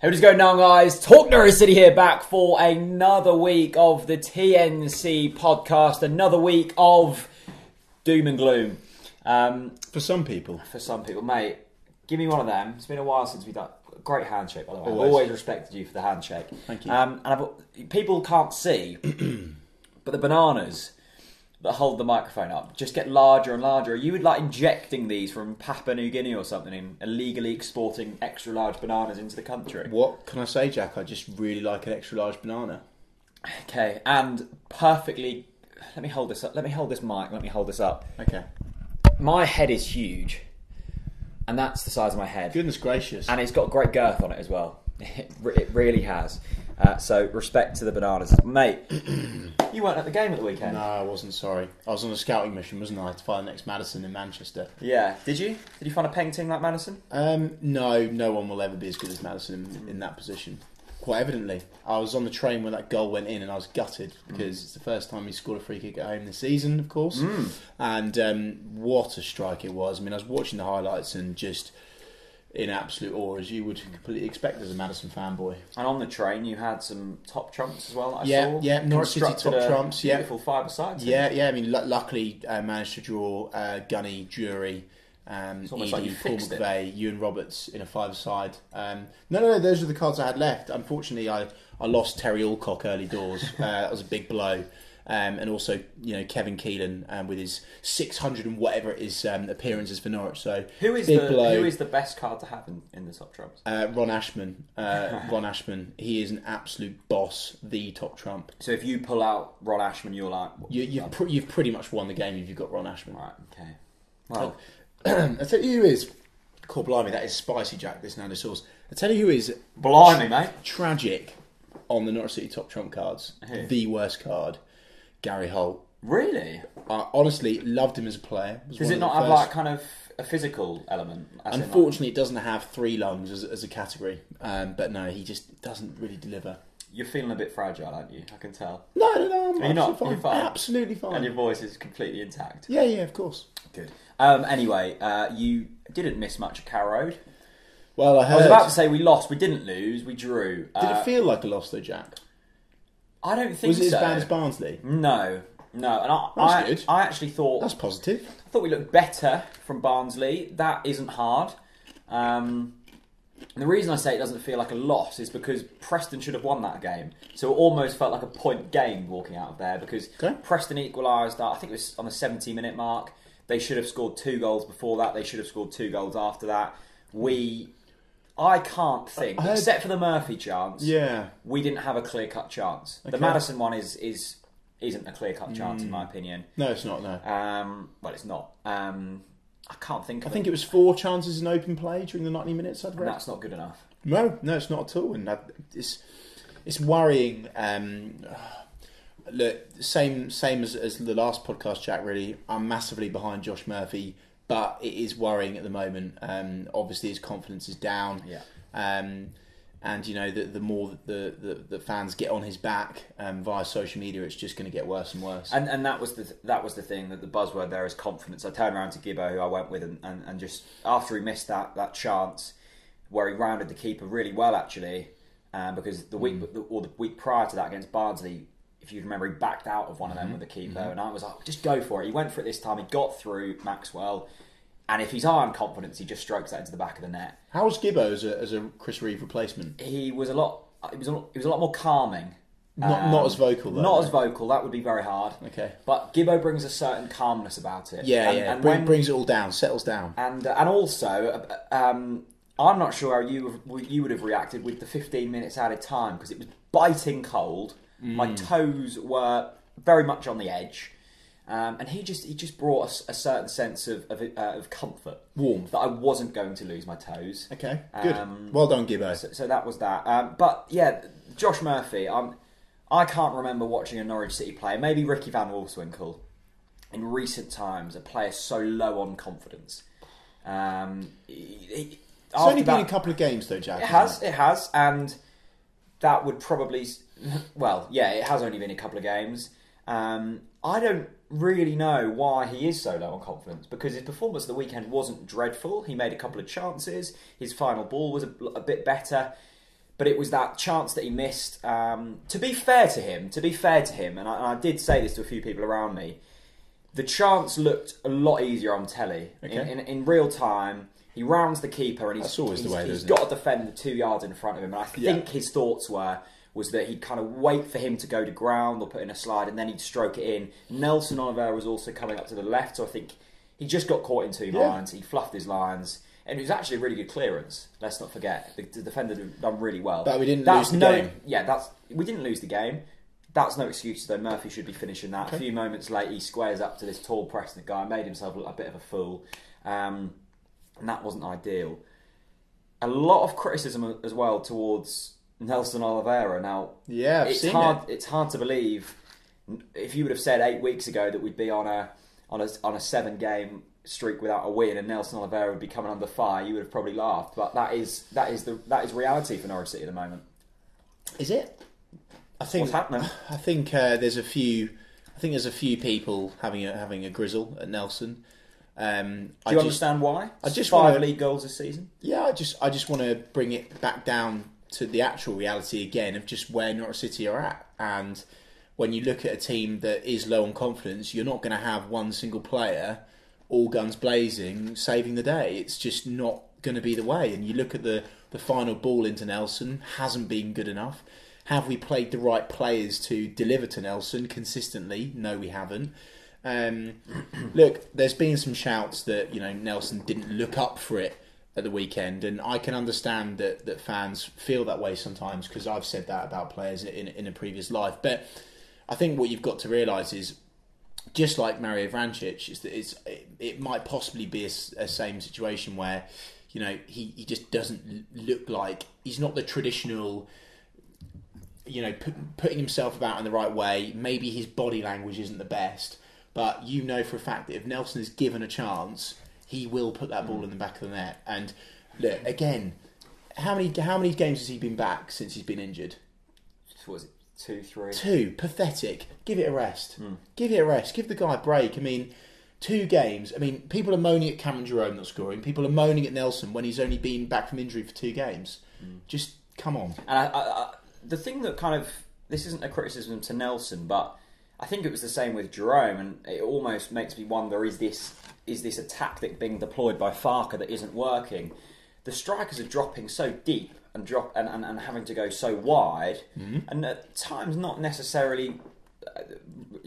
How's it going on, guys? Norwich City here, back for another week of the TNC podcast. Another week of doom and gloom. For some people. Mate, give me one of them. It's been a while since we've done a great handshake, by the way. Always. I've always respected you for the handshake. Thank you. People can't see, but the bananas that hold the microphone up just get larger and larger. Are you injecting these from Papua New Guinea or something and illegally exporting extra large bananas into the country? What can I say, Jack? I just really like an extra large banana. Okay, and perfectly... Let me hold this up. Let me hold this mic. Let me hold this up. Okay. My head is huge, and that's the size of my head. Goodness gracious. And it's got great girth on it as well. It really has. So respect to the bananas. Mate, you weren't at the game at the weekend. No, I wasn't, sorry. I was on a scouting mission, wasn't I, to find the next Madison in Manchester. Yeah. Did you? Did you find a painting like Madison? No one will ever be as good as Madison in that position. Quite evidently. I was on the train when that goal went in and I was gutted because it's the first time he scored a free kick at home this season, of course. And what a strike it was. I mean, I was watching the highlights and just in absolute awe, as you would completely expect as a Madison fanboy. And on the train, you had some top trumps as well. I saw. Yeah, Norwich City top trumps. Beautiful five-a-side. Yeah. I mean, luckily managed to draw Gunny, Jury, it's almost Edie, like Paul McVeigh, Ewan Roberts in a five-a-side. No, those are the cards I had left. Unfortunately, I lost Terry Alcock early doors. That was a big blow. And also, Kevin Keelan with his 600 and whatever it is appearances for Norwich. So who is the best card to have in the top trumps? Ron Ashman. Ron Ashman. He is an absolute boss. The top trump. So if you pull out Ron Ashman, you're like you've pretty much won the game if you've got Ron Ashman. Right. Okay. Well, I tell you who is. God blimey, that is spicy, Jack. This Nando sauce. I tell you who is. Blimey, mate. Tragic on the Norwich City top trump cards. Who? The worst card. Gary Holt. Really? I honestly loved him as a player. Does it not have kind of a physical element? Unfortunately, it doesn't have three lungs as a category. But no, he just doesn't really deliver. You're feeling a bit fragile, aren't you? I can tell. No, I'm You're fine. Absolutely fine. And your voice is completely intact. Yeah, of course. Good. Anyway, you didn't miss much at Carrow Road. Well, I heard. I was about to say we lost. We didn't lose. We drew. Did it feel like a loss though, Jack? I don't think so. Was it as bad as Barnsley? No. And That's good. I actually thought... That's positive. I thought we looked better from Barnsley. That isn't hard. And the reason I say it doesn't feel like a loss is because Preston should have won that game. So it almost felt like a point game walking out of there because Preston equalised, I think it was on the 70-minute mark. They should have scored 2 goals before that. They should have scored 2 goals after that. I can't think, except for the Murphy chance, we didn't have a clear-cut chance. Okay. The Madison one isn't a clear-cut chance, in my opinion. No, it's not, no. Well, it's not. I can't think of I think it was 4 chances in open play during the 90 minutes I'd read. And that's not good enough. No, it's not at all. And it's worrying. Look, same as the last podcast, Jack, really. I'm massively behind Josh Murphy. But it is worrying at the moment. Obviously, his confidence is down. Yeah. And the more the fans get on his back via social media, it's just going to get worse and worse. And that was the thing, that the buzzword there is confidence. I turned around to Gibbo, who I went with, and just after he missed that chance where he rounded the keeper really well, actually, because the week prior to that against Barnsley, if you remember, he backed out of one of them with the keeper, and I was like, just go for it. He went for it this time. He got through Maxwell, and if he's high on confidence, he just strokes that into the back of the net. How was Gibbo as a Chris Reeve replacement? He was a lot more calming. Not as vocal, though. Not as vocal. That would be very hard. Okay. But Gibbo brings a certain calmness about it. And brings it all down, settles down. And also, I'm not sure how you would have reacted with the 15 minutes added time, because it was biting cold. My toes were very much on the edge, and he just brought us a certain sense of comfort, warmth, that I wasn't going to lose my toes. Okay, good. Well done, Gibbo. So that was that. But yeah, Josh Murphy. I can't remember watching a Norwich City player, maybe Ricky Van Wolfswinkel, in recent times, a player so low on confidence. It's only been a couple of games though, Jack. It has, and that would probably... Well, yeah, it has only been a couple of games. I don't really know why he is so low on confidence, because his performance of the weekend wasn't dreadful. He made a couple of chances. His final ball was a bit better. But it was that chance that he missed. To be fair to him, and I did say this to a few people around me, the chance looked a lot easier on telly. Okay. In real time, he rounds the keeper and he's got to defend the 2 yards in front of him. And I think his thoughts was that he'd kind of wait for him to go to ground or put in a slide and then he'd stroke it in. Nelson Oliveira was also coming up to the left, so I think he just got caught in 2 lines. He fluffed his lines. And it was actually a really good clearance. Let's not forget. The defender done really well. But we didn't lose the game. Yeah, we didn't lose the game. That's no excuse, though. Murphy should be finishing that. Okay. A few moments late, he squares up to this tall Preston guy, made himself look a bit of a fool. And that wasn't ideal. A lot of criticism as well towards Nelson Oliveira. Now, it's hard to believe. If you would have said 8 weeks ago that we'd be on a 7-game streak without a win and Nelson Oliveira would be coming under fire, you would have probably laughed. But that is reality for Norwich City at the moment. Is it? What's happening? I think there's a few people having a grizzle at Nelson. Do you understand why? I just 5 league goals this season. Yeah, I just want to bring it back down to the actual reality again of just where Norwich City are at. And when you look at a team that is low on confidence, you're not going to have one single player, all guns blazing, saving the day. It's just not going to be the way. And you look at the final ball into Nelson, hasn't been good enough. Have we played the right players to deliver to Nelson consistently? No, we haven't. Look, there's been some shouts that Nelson didn't look up for it at the weekend, and I can understand that fans feel that way sometimes because I've said that about players in a previous life. But I think what you've got to realise is, just like Mario Vrancic, is that it might possibly be a same situation where he just doesn't look like he's not the traditional. Putting himself about in the right way. Maybe his body language isn't the best, but for a fact that if Nelson is given a chance, he will put that ball in the back of the net. And look, again, how many games has he been back since he's been injured? What was it, 2, 3? 2. Pathetic. Give it a rest. Give it a rest. Give the guy a break. I mean, 2 games. I mean, people are moaning at Cameron Jerome not scoring. People are moaning at Nelson when he's only been back from injury for 2 games. Just come on. And the thing that this isn't a criticism to Nelson, but I think it was the same with Jerome, and it almost makes me wonder: is this a tactic being deployed by Farke that isn't working? The strikers are dropping so deep and having to go so wide, and at times not necessarily,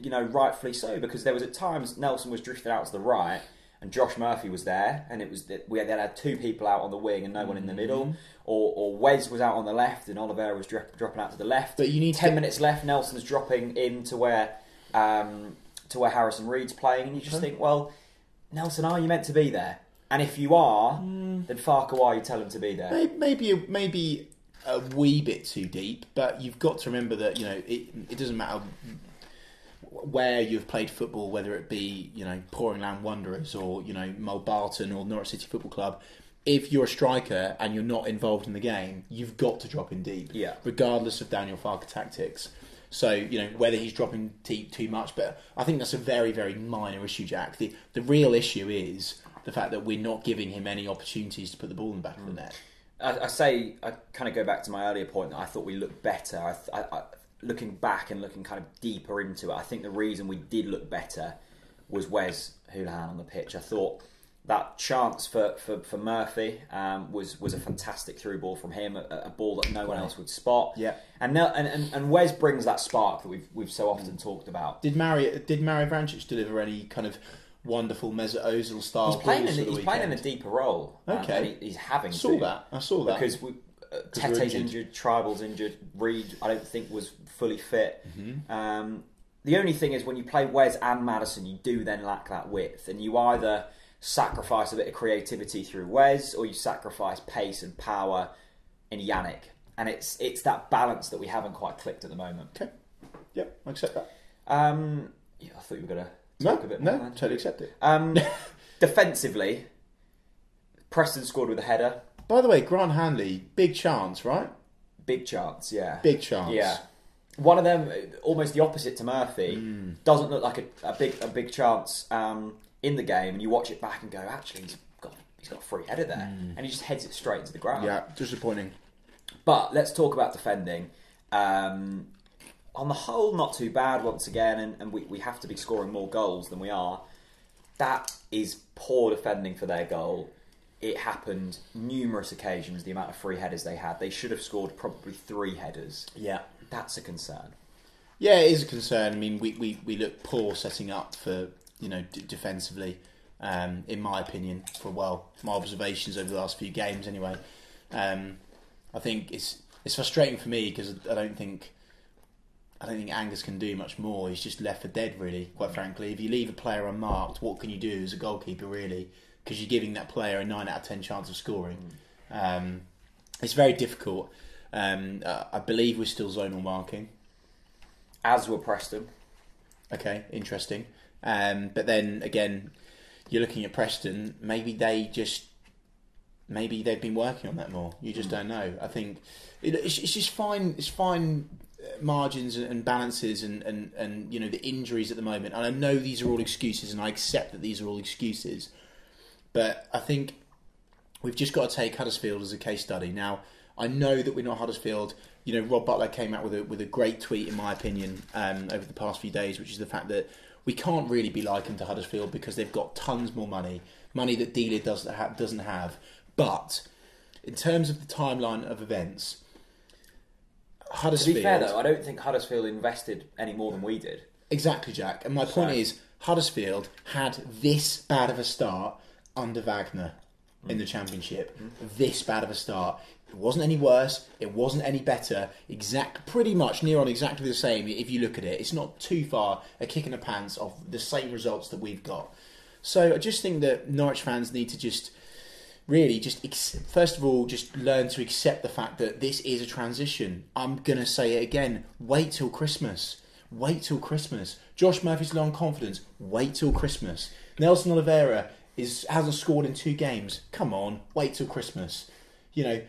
rightfully so, because there was at times Nelson was drifting out to the right. And Josh Murphy was there, and it was we had 2 people out on the wing and no one in the middle, or Wes was out on the left and Oliveira was dropping out to the left. But you need 10 minutes left. Nelson's dropping in to where Harrison Reed's playing, and you just think, well, Nelson, are you meant to be there? And if you are, then Farke, why are you telling him to be there? Maybe a wee bit too deep, but you've got to remember that it doesn't matter where you've played football, whether it be Pouring Land Wanderers or Mulbarton or Norwich City Football Club. If you're a striker and you're not involved in the game, you've got to drop in deep, regardless of Daniel Farke tactics. So whether he's dropping deep too much, but I think that's a very, very minor issue, Jack. The real issue is the fact that we're not giving him any opportunities to put the ball in the back of the net. I kind of go back to my earlier point that I thought we looked better. Looking back and looking kind of deeper into it, I think the reason we did look better was Wes Hoolahan on the pitch. I thought that chance for Murphy was a fantastic through ball from him, a ball that no one else would spot. Yeah, and Wes brings that spark that we've so often talked about. Did Mario Vrancic deliver any kind of wonderful Mesut Ozil style? He's playing in a deeper role. Okay, and he's having I saw that because Tete's injured, Tribal's injured, Reed I don't think was fully fit. The only thing is when you play Wes and Maddison, you do then lack that width, and you either sacrifice a bit of creativity through Wes or you sacrifice pace and power in Yannick, and it's that balance that we haven't quite clicked at the moment. Okay, yep, I accept that. I thought you were going to talk a bit more. No, totally accept it. Defensively, Preston scored with a header. By the way, Grant Hanley, big chance, right? Big chance, yeah. Big chance. Yeah. One of them, almost the opposite to Murphy, doesn't look like a big chance in the game, and you watch it back and go, actually, he's got a free header there, and he just heads it straight into the ground. Yeah, disappointing. But let's talk about defending. On the whole, not too bad once again, and we have to be scoring more goals than we are. That is poor defending for their goal. It happened numerous occasions, the amount of free headers they had. They should have scored probably 3 headers. Yeah. That's a concern. Yeah, it is a concern. I mean, we look poor setting up for, defensively, in my opinion, my observations over the last few games anyway. I think it's frustrating for me because I don't think Angus can do much more. He's just left for dead, really, quite frankly. If you leave a player unmarked, what can you do as a goalkeeper, really? Because you're giving that player a 9 out of 10 chance of scoring. It's very difficult. I believe we're still zonal marking. As were Preston. Okay, interesting. But then, again, you're looking at Preston, maybe they've been working on that more. You just don't know. I think it's just fine. It's fine margins and balances and the injuries at the moment. And I know these are all excuses, and I accept that these are all excuses. But I think we've just got to take Huddersfield as a case study. Now, I know that we're not Huddersfield. Rob Butler came out with a great tweet, in my opinion, over the past few days, which is the fact that we can't really be likened to Huddersfield because they've got tons more money that Dealer doesn't have. But in terms of the timeline of events, Huddersfield... To be fair, though, I don't think Huddersfield invested any more than we did. Exactly, Jack. And my point is, Huddersfield had this bad of a start under Wagner in the Championship. This bad of a start. It wasn't any worse. It wasn't any better. Pretty much near on exactly the same if you look at it. It's not too far a kick in the pants of the same results that we've got. So I just think that Norwich fans need to first of all, just learn to accept the fact that this is a transition. I'm going to say it again. Wait till Christmas. Wait till Christmas. Josh Murphy's low on confidence. Wait till Christmas. Nelson Oliveira hasn't scored in 2 games. Come on, wait till Christmas.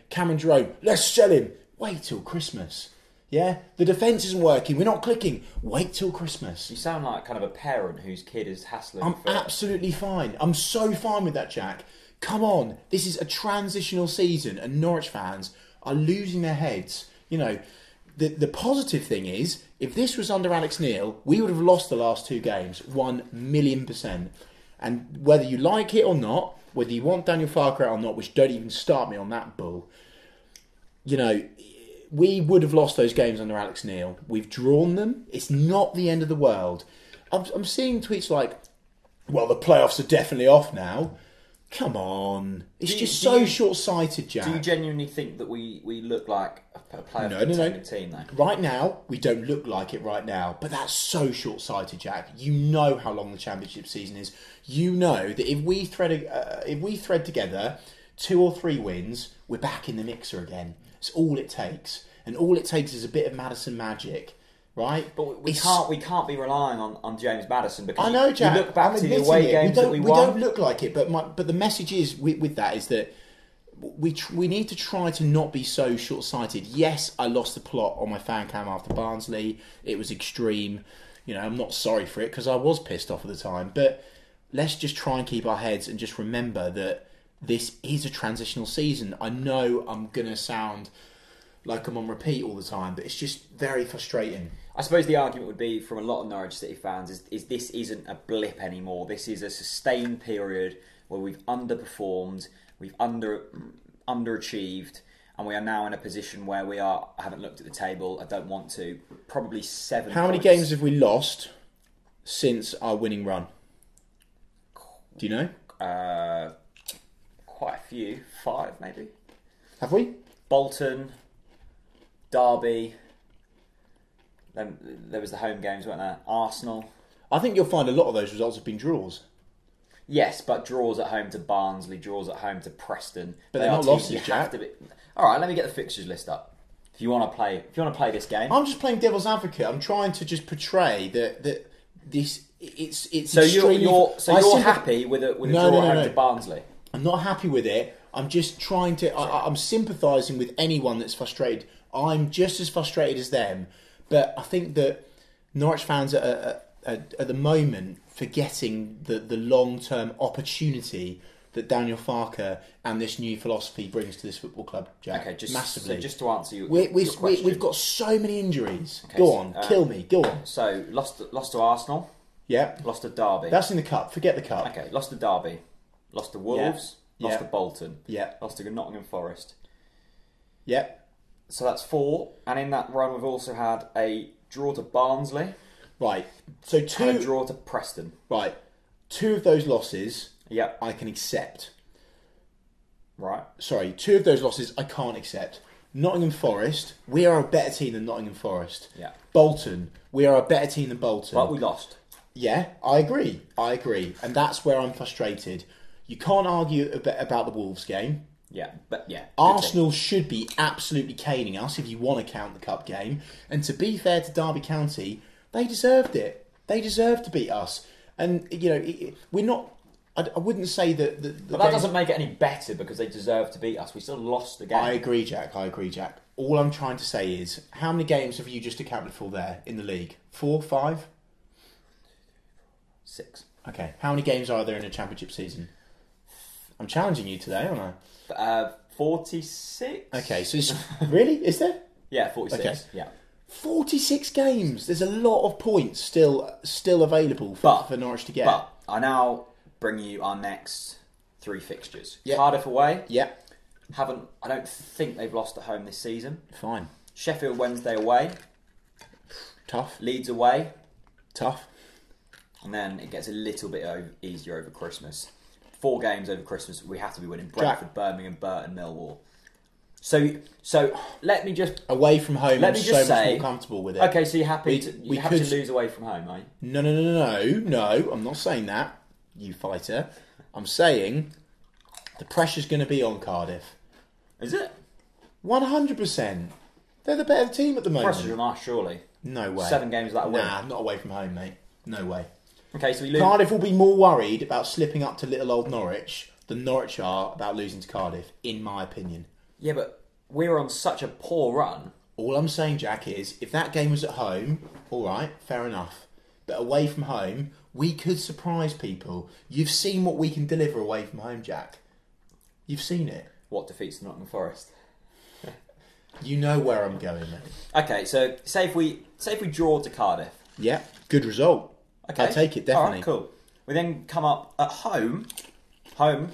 Cameron Jerome, let's sell him. Wait till Christmas. Yeah? The defence isn't working. We're not clicking. Wait till Christmas. You sound like kind of a parent whose kid is hassling. I'm absolutely fine. I'm so fine with that, Jack. Come on. This is a transitional season and Norwich fans are losing their heads. The positive thing is, if this was under Alex Neil, we would have lost the last 2 games 1,000,000%. And whether you like it or not, whether you want Daniel Farker out or not, which don't even start me on that bull, we would have lost those games under Alex Neil. We've drawn them. It's not the end of the world. I'm seeing tweets like, well, the playoffs are definitely off now. Come on. It's just so short-sighted, Jack. Do you genuinely think that we look like a playoff team, though? Right now, we don't look like it right now. But that's so short-sighted, Jack. You know how long the Championship season is. You know that if we thread together 2 or 3 wins, we're back in the mixer again. It's all it takes. And all it takes is a bit of Maddison magic. Right, but we can't be relying on James Maddison because I know, Jack. You look back to the away games that we won. We don't look like it, but the message is with that is that we need to try to not be so short-sighted. Yes, I lost the plot on my fan cam after Barnsley. It was extreme. I'm not sorry for it because I was pissed off at the time. But let's just try and keep our heads and just remember that this is a transitional season. I know I'm gonna sound like I'm on repeat all the time, but it's just very frustrating. I suppose the argument would be from a lot of Norwich City fans is this isn't a blip anymore. This is a sustained period where we've underperformed, we've underachieved, and we are now in a position where we are. I haven't looked at the table. I don't want to. Probably 7. How many games have we lost since our winning run? Do you know? Quite a few. 5 maybe. Have we? Bolton, Derby. Then there was the home games, weren't there? Arsenal. I think you'll find a lot of those results have been draws. Yes, but draws at home to Barnsley, draws at home to Preston. But they're not losses, Jack. All right, let me get the fixtures list up. If you want to play this game, I'm just playing devil's advocate. I'm trying to just portray that this it's. So you're happy with a draw at home to Barnsley? I'm not happy with it. I'm just trying to. I'm sympathising with anyone that's frustrated. I'm just as frustrated as them. But I think that Norwich fans are at the moment forgetting the long-term opportunity that Daniel Farke and this new philosophy brings to this football club, Jack. Okay, massively. So just to answer your question. We've got so many injuries. Okay, go on, kill me. Go on. So lost to Arsenal. Yeah. Lost to Derby. That's in the cup. Forget the cup. Okay, lost to Derby. Lost to Wolves. Yeah. Lost to Bolton. Yeah. Lost to Nottingham Forest. Yeah. So that's 4. And in that run, we've also had a draw to Barnsley. Right. So and a draw to Preston. Right. 2 of those losses, yep, I can accept. Right. Sorry, 2 of those losses I can't accept. Nottingham Forest, we are a better team than Nottingham Forest. Yeah. Bolton, we are a better team than Bolton. But we lost. Yeah, I agree. And that's where I'm frustrated. You can't argue about the Wolves game. Yeah, but yeah. Arsenal should be absolutely caning us if you want to count the cup game. And to be fair to Derby County, they deserved it. They deserved to beat us. And, you know, we're not... I wouldn't say that... But that doesn't make it any better because they deserve to beat us. We still lost the game. I agree, Jack. All I'm trying to say is, how many games have you just accounted for there in the league? 4, 5? 6. Okay. How many games are there in a championship season? I'm challenging you today, aren't I? 46. Okay, so really? Is there? Yeah, 46. Okay. Yeah. 46 games. There's a lot of points still available for Norwich to get. But I now bring you our next 3 fixtures. Yep. Cardiff away. Yep. I don't think they've lost at home this season. Fine. Sheffield Wednesday away. Tough. Leeds away. Tough. And then it gets a little bit easier over Christmas. 4 games over Christmas we have to be winning. Brentford, Birmingham, Burton, Millwall. So let me just... Away from home, let me just much say, more comfortable with it. Okay, so you're happy to lose away from home, are you? No, I'm not saying that, you fighter. I'm saying the pressure's going to be on Cardiff. Is it? 100%. They're the better team at the moment. Pressure's on us, surely. No way. 7 games without a win. Nah, not away from home, mate. No way. Okay, so we lose. Cardiff will be more worried about slipping up to little old Norwich than Norwich are about losing to Cardiff, in my opinion. Yeah, but we're on such a poor run. All I'm saying, Jack, is if that game was at home, all right, fair enough. But away from home, we could surprise people. You've seen what we can deliver away from home, Jack. You've seen it. What defeats the Nottingham Forest? You know where I'm going, mate. Okay, so say if we draw to Cardiff. Yeah, good result. Okay. I'll take it, definitely. All right, cool. We then come up at home. Home,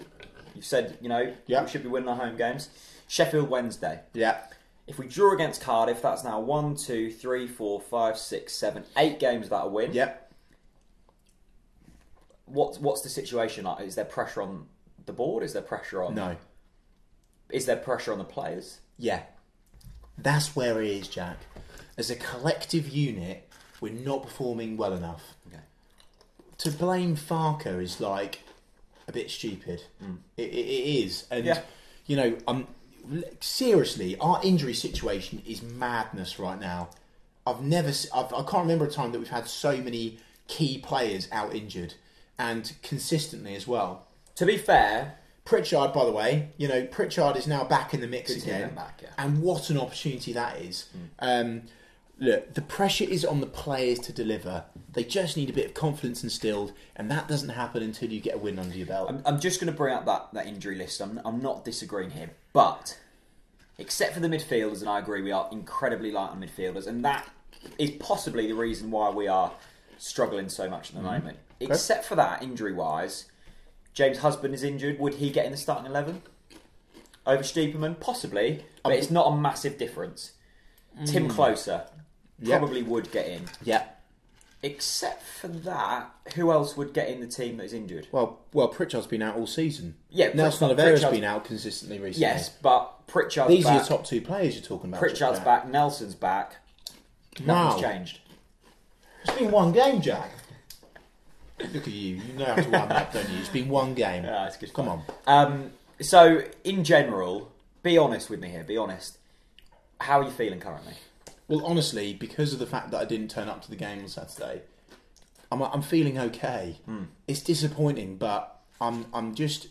you said, we should be winning our home games. Sheffield Wednesday. Yeah. If we draw against Cardiff, that's now 1, 2, 3, 4, 5, 6, 7, 8 games without a win. Yep. What's the situation like? Is there pressure on the board? Is there pressure on... No. Is there pressure on the players? Yeah. That's where it is, Jack. As a collective unit, we're not performing well enough. Okay. To blame Farke is like a bit stupid. It is. And, seriously, our injury situation is madness right now. I can't remember a time that we've had so many key players out injured and consistently as well. To be fair... Pritchard, by the way, Pritchard is now back in the mix again. Back, yeah. And what an opportunity that is. Look, the pressure is on the players to deliver. They just need a bit of confidence instilled, and that doesn't happen until you get a win under your belt. I'm just going to bring up that injury list. I'm not disagreeing here, but except for the midfielders, and I agree we are incredibly light on midfielders, and that is possibly the reason why we are struggling so much at the moment. Okay. Except for that, injury-wise, James Husband is injured. Would he get in the starting 11 over Stiepermann? Possibly, but it's not a massive difference. Tim Closer probably would get in. Yeah. Except for that, who else would get in the team that is injured? Well, Pritchard's been out all season. Yeah, Nelson Oliveira's been out consistently recently. Yes, but Pritchard's These back. are your top 2 players you're talking about. Pritchard's back, Nelson's back. Nothing's changed. It's been 1 game, Jack. Look at you. You know how to wind up, don't you? It's been 1 game. Yeah, it's good. Come on. So, in general, be honest with me here. Be honest. How are you feeling currently? Well, honestly, because of the fact that I didn't turn up to the game on Saturday, I'm feeling okay. It's disappointing, but I'm just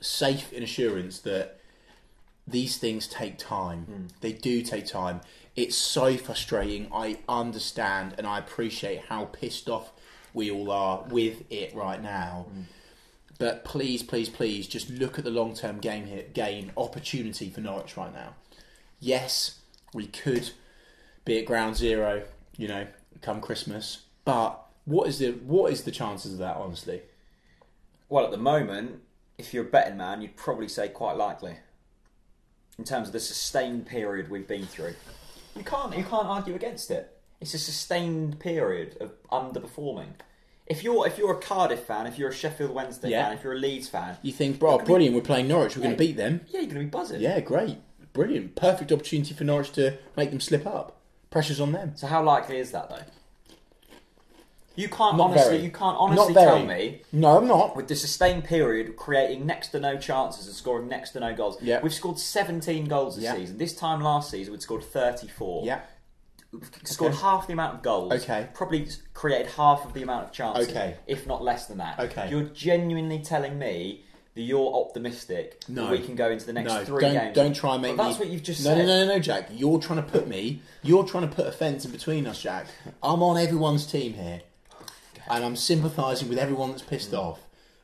safe in assurance that these things take time. They do take time. It's so frustrating. I understand and I appreciate how pissed off we all are with it right now. But please, just look at the long-term gain opportunity for Norwich right now. Yes, we could be at ground zero, come Christmas. But what is the chances of that, honestly? Well, at the moment, if you're a betting man, you'd probably say quite likely. In terms of the sustained period we've been through, you can't argue against it. It's a sustained period of underperforming. If you're a Cardiff fan, if you're a Sheffield Wednesday fan, if you're a Leeds fan, you think, bro, brilliant, we're playing Norwich, we're going to beat them. Yeah, you're going to be buzzing. Yeah, great, brilliant, perfect opportunity for Norwich to make them slip up. Pressure's on them. So how likely is that though? You can't Not honestly tell me. No, I'm not. With the sustained period, creating next to no chances and scoring next to no goals. Yeah. We've scored 17 goals this season. This time last season, we'd scored 34. Yeah. We've scored half the amount of goals. Okay. Probably created half of the amount of chances. Okay. If not less than that. Okay. You're genuinely telling me that you're optimistic that we can go into the next 3 games. Don't try and make me... That's what you've just said. No, Jack. You're trying to put a fence in between us, Jack. I'm on everyone's team here. And I'm sympathising with everyone that's pissed off.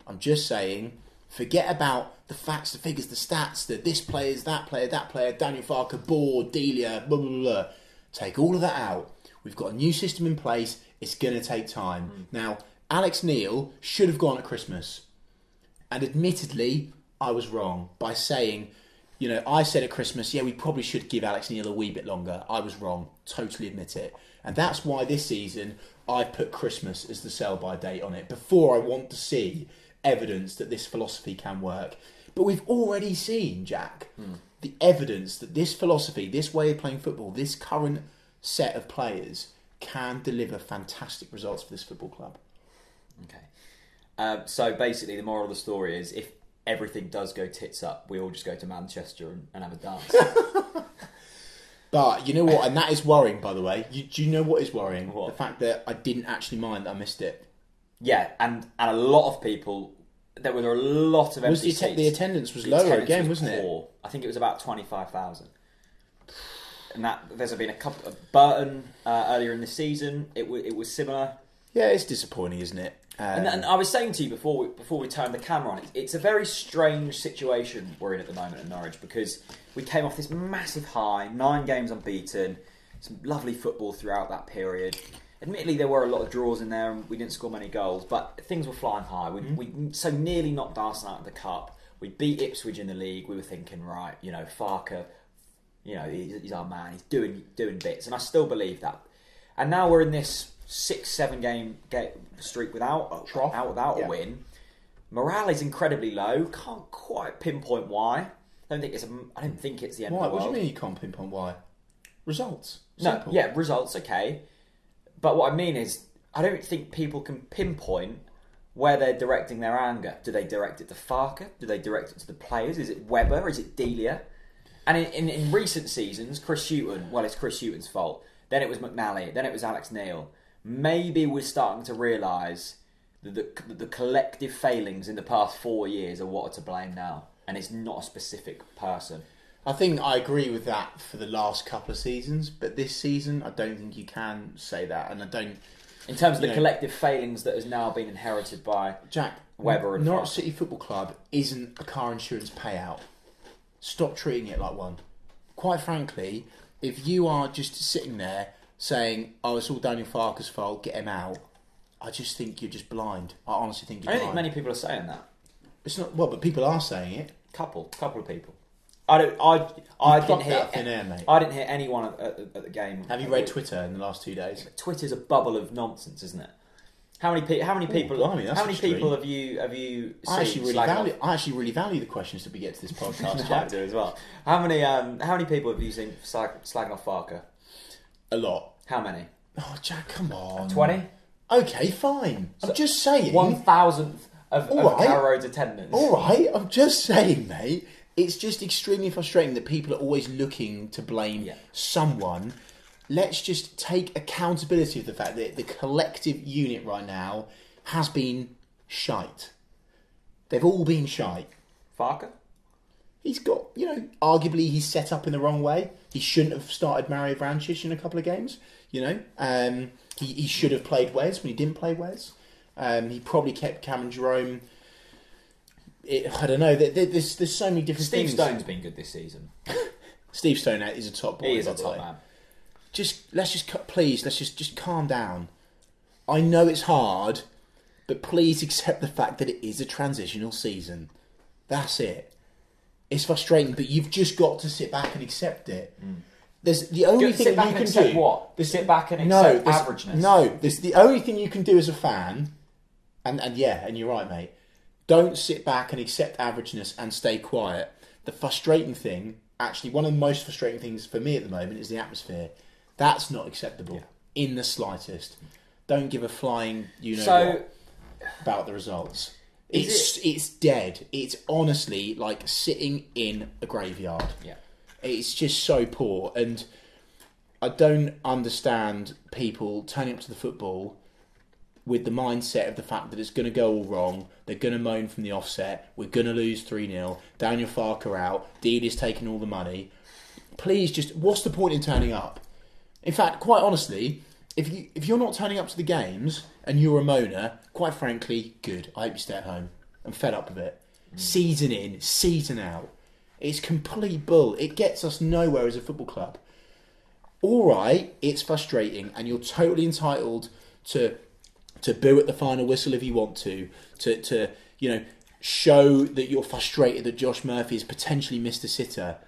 I'm just saying, forget about the facts, the figures, the stats, that this player's that player, Daniel Farke, Board, Delia, blah, blah, blah. Take all of that out. We've got a new system in place. It's going to take time. Now, Alex Neil should have gone at Christmas. And admittedly, I was wrong by saying, I said at Christmas, we probably should give Alex Neil a wee bit longer. I was wrong. Totally admit it. And that's why this season, I put Christmas as the sell-by date on it before I want to see evidence that this philosophy can work. But we've already seen, Jack, the evidence that this philosophy, this way of playing football, this current set of players can deliver fantastic results for this football club. Okay. So basically the moral of the story is if everything does go tits up, we all just go to Manchester and have a dance. But you know what? And that is worrying, by the way. Do you know what is worrying? What? The fact that I didn't actually mind that I missed it. Yeah, and a lot of people... There were a lot of empty seats. The attendance was lower again, wasn't it? I think it was about 25,000. And there's been a couple of... Burton, earlier in the season, it was similar. Yeah, it's disappointing, isn't it? And I was saying to you before we turned the camera on, it's a very strange situation we're in at the moment at Norwich because we came off this massive high, 9 games unbeaten, some lovely football throughout that period. Admittedly, there were a lot of draws in there and we didn't score many goals, but things were flying high. We so nearly knocked Arsenal out of the cup. We beat Ipswich in the league. We were thinking, right, Farke, he's our man. He's doing bits, and I still believe that. And now we're in this 6-7 game streak without a win. Morale is incredibly low. Can't quite pinpoint why. I don't think it's the end of the world. What do you mean you can't pinpoint why? Results. Simple. No, yeah, results. Okay, but what I mean is, I don't think people can pinpoint where they're directing their anger. Do they direct it to Farke? Do they direct it to the players? Is it Webber? Is it Delia? And in recent seasons, Chris Hughton. Well, it's Chris Hughton's fault. Then it was McNally. Then it was Alex Neil. Maybe we're starting to realise that the collective failings in the past 4 years are what are to blame now, and it's not a specific person. I think I agree with that for the last couple of seasons, but this season I don't think you can say that, and I don't... In terms of the collective failings that has now been inherited by Jack, Webber and Norwich City Football Club isn't a car insurance payout. Stop treating it like one. Quite frankly, if you are just sitting there saying, "Oh, it's all Daniel Farke's fault, get him out," I just think you're just blind. I honestly think you're blind. I don't think many people are saying that. It's not but people are saying it. Couple of people. I didn't hear thin air, mate. I didn't hear anyone at the game. Have you read Twitter in the last 2 days? Twitter's a bubble of nonsense, isn't it? How many people? Blimey, how many people have you seen? I actually really value the questions that we get to this podcast. I do as well. How many people have you seen slagging off Farke? A lot. How many? Oh, Jack, come on. 20? Okay, fine. I'm just saying. 1,000th of Carrow Road's attendance. All right, I'm just saying, mate. It's just extremely frustrating that people are always looking to blame someone. Let's just take accountability of the fact that the collective unit right now has been shite. They've all been shite. Farke? He's got, arguably he's set up in the wrong way. He shouldn't have started Mario Vrancic in a couple of games. He should have played Wes when he didn't play Wes. He probably kept Cameron Jerome I don't know. There's so many different Steve things. Stone's been good this season. Steve Stone is a top boy. He is by a the top way. man. Let's just calm down. I know it's hard, but please accept the fact that it is a transitional season. That's it. It's frustrating, but you've just got to sit back and accept it. There's the only thing you can do. What? Sit back and accept averageness. No, this the only thing you can do as a fan. And you're right, mate. Don't sit back and accept averageness and stay quiet. The frustrating thing, actually, one of the most frustrating things for me at the moment is the atmosphere. That's not acceptable in the slightest. Don't give a flying what about the results. It's dead. It's honestly like sitting in a graveyard. Yeah. It's just so poor, and I don't understand people turning up to the football with the mindset of the fact that it's going to go all wrong. They're going to moan from the offset. We're going to lose 3-0. Daniel Farker out. Dealey's taking all the money. Please, what's the point in turning up? In fact, quite honestly, if you're not turning up to the games and you're a moaner, quite frankly, good. I hope you stay at home. I'm fed up with it. Season in, season out. It's complete bull. It gets us nowhere as a football club. All right, it's frustrating, and you're totally entitled to boo at the final whistle if you want to show that you're frustrated that Josh Murphy has potentially missed a sitter,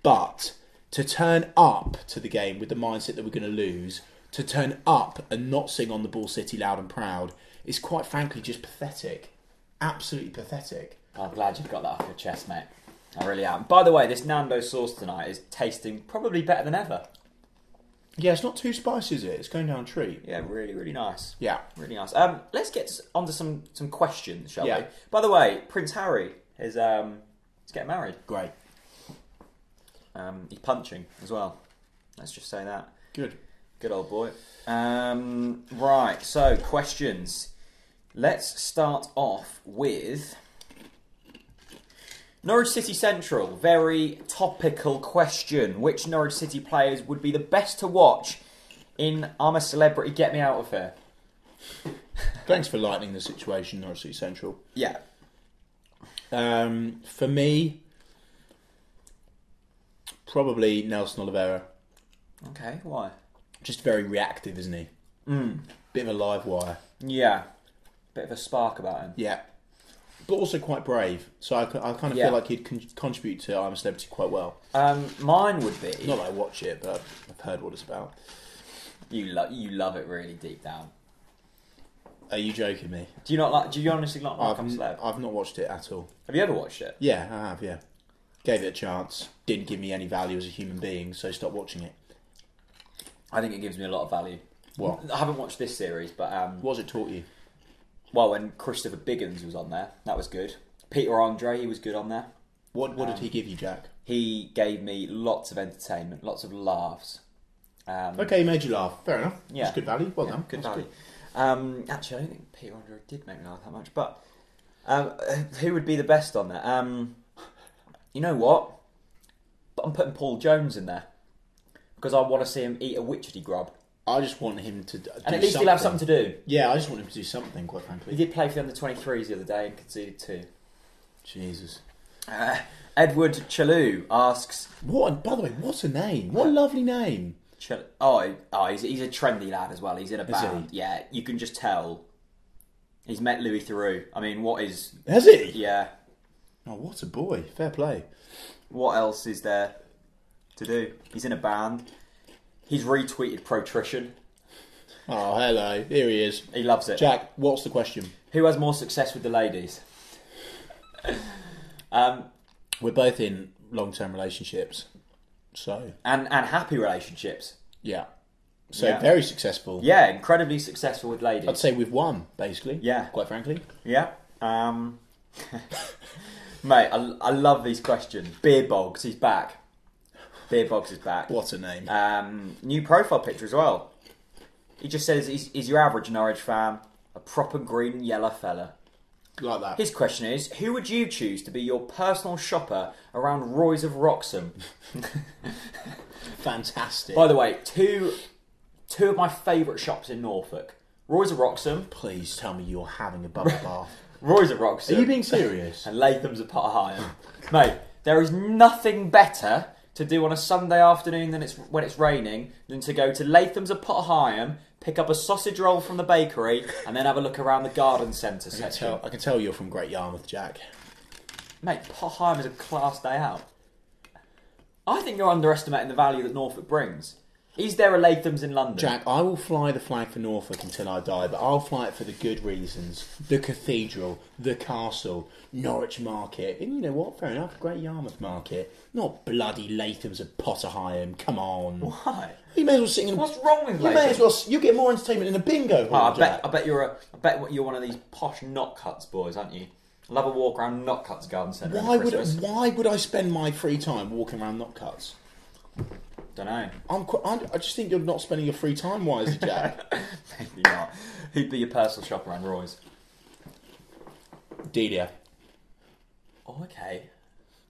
but to turn up to the game with the mindset that we're going to lose, to turn up and not sing On the Ball City loud and proud, is quite frankly just pathetic. Absolutely pathetic. I'm glad you've got that off your chest, mate. I really am. By the way, this Nando sauce tonight is tasting probably better than ever. Yeah, it's not too spicy, is it? It's going down a treat. Yeah, really, really nice. Yeah. Really nice. Let's get onto some questions, shall Yeah. we? By the way, Prince Harry is getting married. Great. He's punching as well. Let's just say that. Good. Good old boy. Right, so questions. Let's start off with Norwich City Central. Very topical question. Which Norwich City players would be the best to watch in I'm a Celebrity, Get Me Out of Here? Thanks for lightening the situation, Norwich City Central. Yeah. For me, probably Nelson Oliveira. Okay, why? Just very reactive, isn't he? Bit of a live wire. Yeah. Bit of a spark about him. Yeah. But also quite brave. So I kind of feel like he'd contribute to I'm a Celebrity quite well. Mine would be... Not that I watch it, but I've heard what it's about. You love it really deep down. Are you joking me? Do you honestly not like I'm a Celeb? I've not watched it at all. Have you ever watched it? Yeah, I have, yeah. Gave it a chance. Didn't give me any value as a human being, so stopped watching it. I think it gives me a lot of value. What? I haven't watched this series, but... What's it taught you? Well, when Christopher Biggins was on there, that was good. Peter Andre, he was good on there. What did he give you, Jack? He gave me lots of entertainment, lots of laughs. Okay, he made you laugh. Fair enough. Yeah. That's good value. Well done. Good That's value. Actually, I don't think Peter Andre did make me laugh that much. But who would be the best on there? You know what? I'm putting Paul Jones in there. Because I want to see him eat a witchetty grub. I just want him to do and at least he'll have something to do. Yeah, I just want him to do something, quite frankly. He did play for the under-23s the other day and conceded 2. Jesus. Edward Chalou asks... By the way, what a name. What a lovely name. He's a trendy lad as well. He's in a band. Yeah, you can just tell. He's met Louis Theroux. I mean, what is... Has he? Yeah. Oh, what a boy. Fair play. What else is there to do? He's in a band. He's retweeted Protrition. Oh, hello. Here he is. He loves it. Jack, what's the question? Who has more success with the ladies? We're both in long-term relationships, so... And happy relationships. Yeah. So very successful. Yeah, incredibly successful with ladies. I'd say we've won, basically. Yeah. Quite frankly. Yeah. Mate, I love these questions. Beer Bogs, he's back. Beer Bogs is back. What a name. New profile picture as well. He just says he's your average Norwich fan, a proper green and yellow fella. Like that. His question is, who would you choose to be your personal shopper around Roy's of Wroxham? Fantastic. By the way, two of my favourite shops in Norfolk. Roy's of Wroxham. Please tell me you're having a bubble bath. Roy's at Wroxham. Are you being serious? And Latham's at Potter Heigham. Mate, there is nothing better to do on a Sunday afternoon when it's raining than to go to Latham's at Potter Heigham, pick up a sausage roll from the bakery, and then have a look around the garden centre section. I can tell you're from Great Yarmouth, Jack. Mate, Potter Heigham is a class day out. I think you're underestimating the value that Norfolk brings. Is there a Latham's in London? Jack, I will fly the flag for Norfolk until I die, but I'll fly it for the good reasons. The cathedral, the castle, Norwich Market, and you know what? Fair enough, Great Yarmouth Market. Not bloody Latham's at Potter Heigham. Come on. Why? You may as well sit in. What's wrong with Latham's? You may as well. You get more entertainment in a bingo hall. I bet you're one of these posh knot cuts boys, aren't you? Love a walk around Knot Cuts Garden Centre. Why would I spend my free time walking around Knot Cuts? Don't know. I just think you're not spending your free time wisely, Jack. Maybe not. Who'd be your personal shopper around Roy's? Delia. Oh, okay.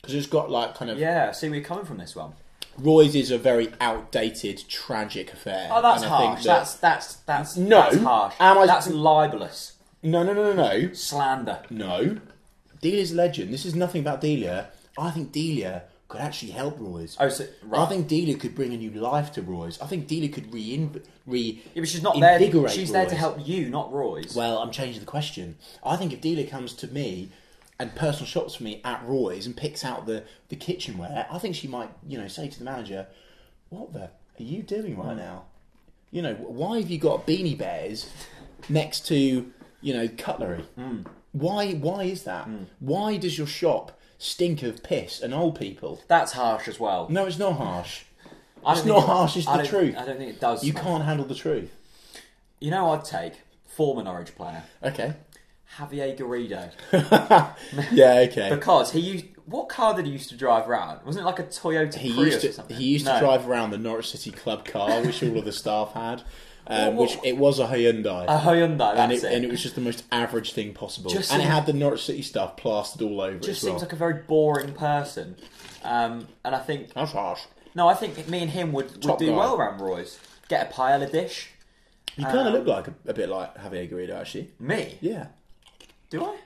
Because it's got like kind of... Yeah, see where you're coming from this one. Roy's is a very outdated, tragic affair. Oh, that's harsh. That's harsh. That's libelous. No. Slander. No. Delia's a legend. This is nothing about Delia. I think Delia could actually help Roy's. Oh, so, right. I think Delia could bring a new life to Roy's. I think Delia could Yeah, but she's not there. She's there to Roy's. help you, not Roy's. Well, I'm changing the question. I think if Delia comes to me and personal shops for me at Roy's and picks out the kitchenware, I think she might, say to the manager, "What the are you doing right now? Why have you got beanie bears next to cutlery? Why is that? Why does your shop stink of piss and old people?" That's harsh as well. No, it's not harsh. It's not harsh. It's the truth. I don't think it does. You can't handle the truth. I'd take former Norwich player. Okay. Javier Garrido. Yeah, okay. Because what car did he used to drive around? Wasn't it like a Toyota Prius or something? He used to drive around the Norwich City club car, which all of the staff had. Which it was a Hyundai. A Hyundai, that's and it was just the most average thing possible. It had the Norwich City stuff plastered all over it. Just seems like a very boring person. And I think... That's harsh. No, I think me and him would do well around Roy's. Get a paella dish. You kind of look like a bit like Javier Garrido, actually. Me? Yeah. Do I?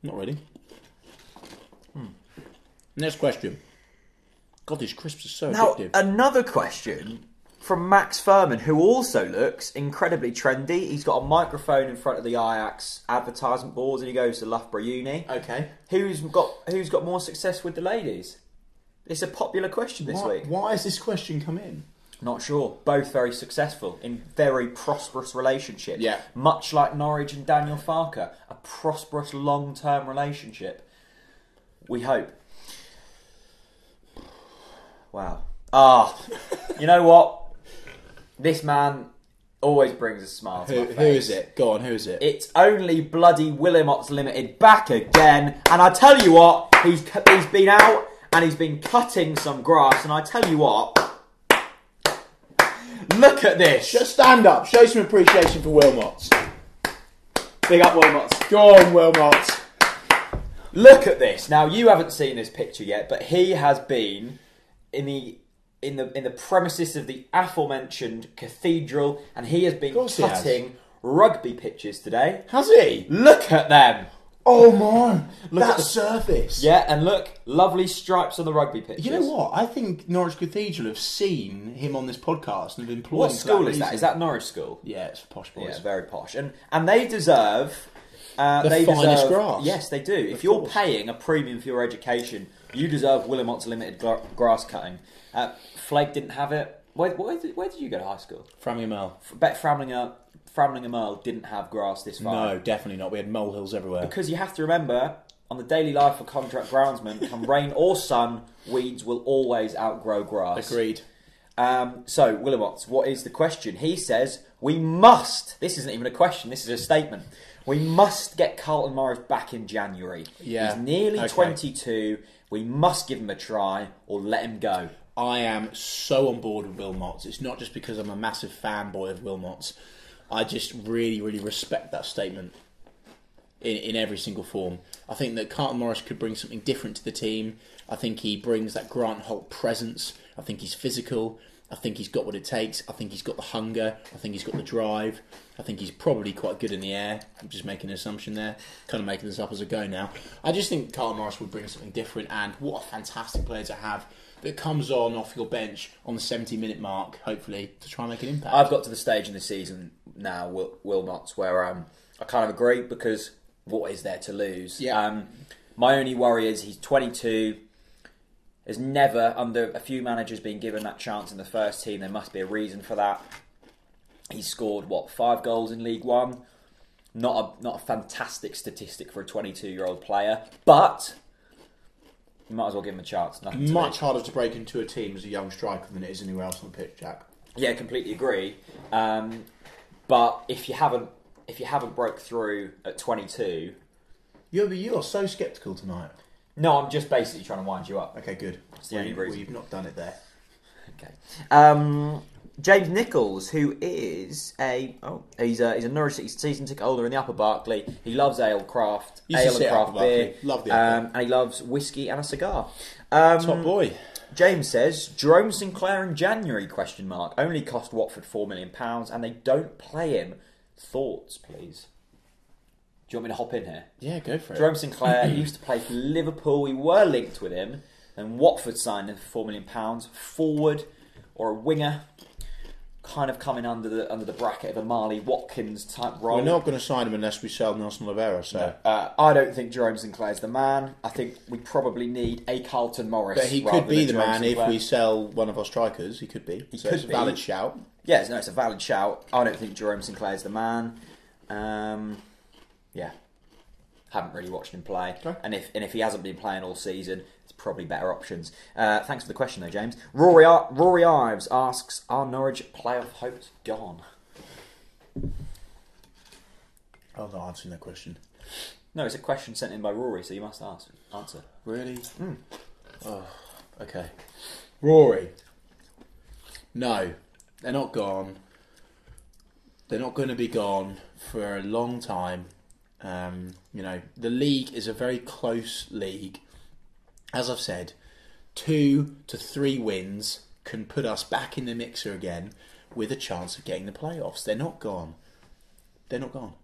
Not really. Next question. God, these crisps are so addictive. Another question from Max Furman, who also looks incredibly trendy. He's got a microphone in front of the Ajax advertisement boards and he goes to Loughborough Uni. Okay. Who's got more success with the ladies? It's a popular question this week. Why has this question come in? Not sure. Both very successful in very prosperous relationships. Yeah. Much like Norwich and Daniel Farker. A prosperous long-term relationship. We hope. Wow. You know what? This man always brings a smile to my face. Who is it? Go on, who is it? It's only bloody Williamot's Limited back again. And I tell you what, he's been out and he's been cutting some grass. And I tell you what, look at this. Just stand up. Show some appreciation for Wilmots. Big up Wilmots. Go on, Wilmots. Look at this. Now, you haven't seen this picture yet, but he has been in the premises of the aforementioned cathedral, and he has been cutting rugby pitches today. Has he? Look at them. Oh my! Look at the surface. Yeah, and look, lovely stripes on the rugby pitches. You know what? I think Norwich Cathedral have seen him on this podcast and have employed him. What school is that? Is that Norwich School? Yeah, it's posh boys. Yeah, very posh, and they deserve the finest grass. Yes, they do. If you're paying a premium for your education, you deserve Williamot's Limited grass cutting. Flake didn't have it. Where did you go to high school? Framlingham Earl. Bet Framlingham Earl didn't have grass this far. No, definitely not. We had molehills everywhere. Because you have to remember, on the daily life of contract groundsmen, come rain or sun, weeds will always outgrow grass. Agreed. So, Williamot's, what is the question? He says, we must, this isn't even a question, this is a statement, we must get Carlton Morris back in January. Yeah. He's nearly 22, we must give him a try or let him go. I am so on board with Wilmots. It's not just because I'm a massive fanboy of Wilmots. I just really, really respect that statement in every single form. I think that Carlton Morris could bring something different to the team. I think he brings that Grant Holt presence. I think he's physical. I think he's got what it takes. I think he's got the hunger. I think he's got the drive. I think he's probably quite good in the air. I'm just making an assumption there. Kind of making this up as I go now. I just think Carl Morris would bring something different, and what a fantastic player to have that comes on off your bench on the 70-minute mark, hopefully, to try and make an impact. I've got to the stage in the season now, Will Knots, where I kind of agree, because what is there to lose? Yeah. My only worry is he's 22. Has never, under a few managers, been given that chance in the first team. There must be a reason for that. He's scored, 5 goals in League One? Not a fantastic statistic for a 22-year-old player, but you might as well give him a chance. Much harder to break into a team as a young striker than it is anywhere else on the pitch, Jack. Yeah, completely agree. But if you haven't broke through at 22... You are so sceptical tonight. No, I'm just basically trying to wind you up. Okay, good. That's the only reason. Well, you've not done it there. Okay. James Nichols, who is he's a Norwich City season ticket holder in the Upper Barclay. He loves ale and craft beer. Love the Upper. And he loves whiskey and a cigar. Top boy. James says, Jerome Sinclair in January, ? Only cost Watford £4 million and they don't play him. Thoughts, please? Do you want me to hop in here? Yeah, go for it. Jerome Sinclair used to play for Liverpool. We were linked with him. And Watford signed him for £4 million. Forward or a winger. Kind of coming under the bracket of a Marley Watkins type role. We're not going to sign him unless we sell Nelson Oliveira. So I don't think Jerome Sinclair's the man. I think we probably need a Carlton Morris. But he could be the man if we sell one of our strikers. He could be. It's a valid shout. Yes, no, it's a valid shout. I don't think Jerome Sinclair's the man. Yeah, haven't really watched him play, okay. and if he hasn't been playing all season, it's probably better options. Thanks for the question, though, James. Rory Ives asks: are Norwich playoff hopes gone? I'm not answering that question. No, it's a question sent in by Rory, so you must answer. Really? Oh, okay. Rory. No, they're not gone. They're not going to be gone for a long time. The league is a very close league. As I've said, 2 to 3 wins can put us back in the mixer again with a chance of getting the playoffs. They're not gone. They're not gone.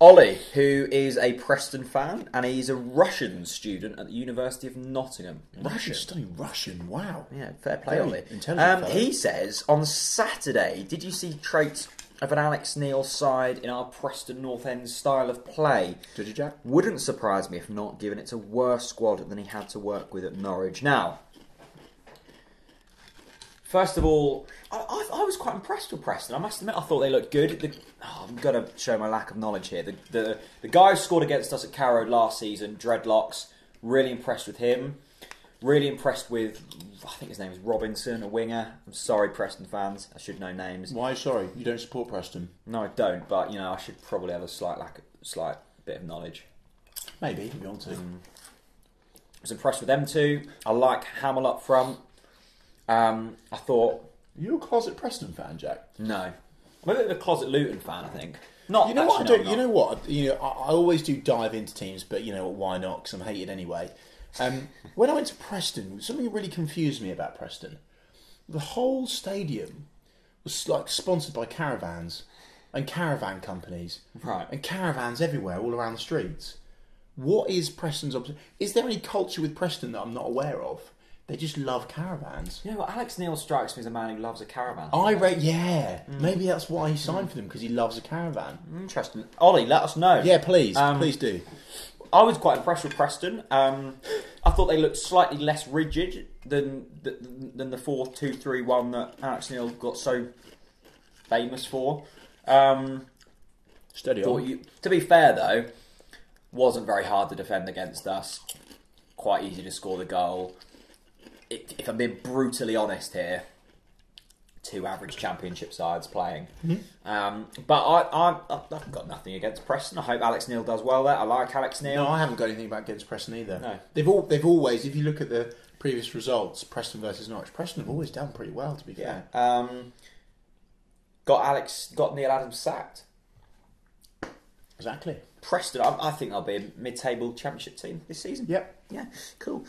Ollie, who is a Preston fan, and he's a Russian student at the University of Nottingham. Russian? Studying Russian, wow. Yeah, fair play, Very Ollie. intelligent fellow. He says, on Saturday, did you see traits of an Alex Neil side in our Preston North End style of play? Did you, Jack? Wouldn't surprise me if not, given it's a worse squad than he had to work with at Norwich. Now, first of all, I was quite impressed with Preston. I must admit, I thought they looked good. I'm going to show my lack of knowledge here. The guy who scored against us at Carrow last season, Dreadlocks, really impressed with him. Really impressed with, I think his name is Robinson, a winger. I'm sorry, Preston fans. I should know names. Why sorry? You don't support Preston? No, I don't. But I should probably have a slight bit of knowledge. Maybe if you want to. I was impressed with them too. I like Hamill up front. I thought. Are you a closet Preston fan, Jack? No, I'm a bit of a closet Luton fan. I think. Not. You know what? Actually, You know what? I always do dive into teams, but you know what? Why not? Because I'm hated anyway. When I went to Preston, something really confused me about Preston. The whole stadium was like sponsored by caravans and caravan companies, right? And caravans everywhere, all around the streets. What is Preston's? Is there any culture with Preston that I'm not aware of? They just love caravans. You know what? Alex Neil strikes me as a man who loves a caravan. Maybe that's why he signed for them, because he loves a caravan. Interesting. Ollie, let us know. Yeah, please, please do. I was quite impressed with Preston. I thought they looked slightly less rigid than the 4-2-3-1 that Alex Neil got so famous for. Steady on. To be fair, though, wasn't very hard to defend against us. Quite easy to score the goal. If I'm being brutally honest here, 2 average Championship sides playing. Mm-hmm. But I've got nothing against Preston. I hope Alex Neil does well there. I like Alex Neil. No, I haven't got anything against Preston either. No. They've always, if you look at the previous results, Preston versus Norwich, Preston have always done pretty well, to be fair. Got Neil Adams sacked. Exactly. Preston, I think they'll be a mid-table Championship team this season. Yep. Yeah, cool.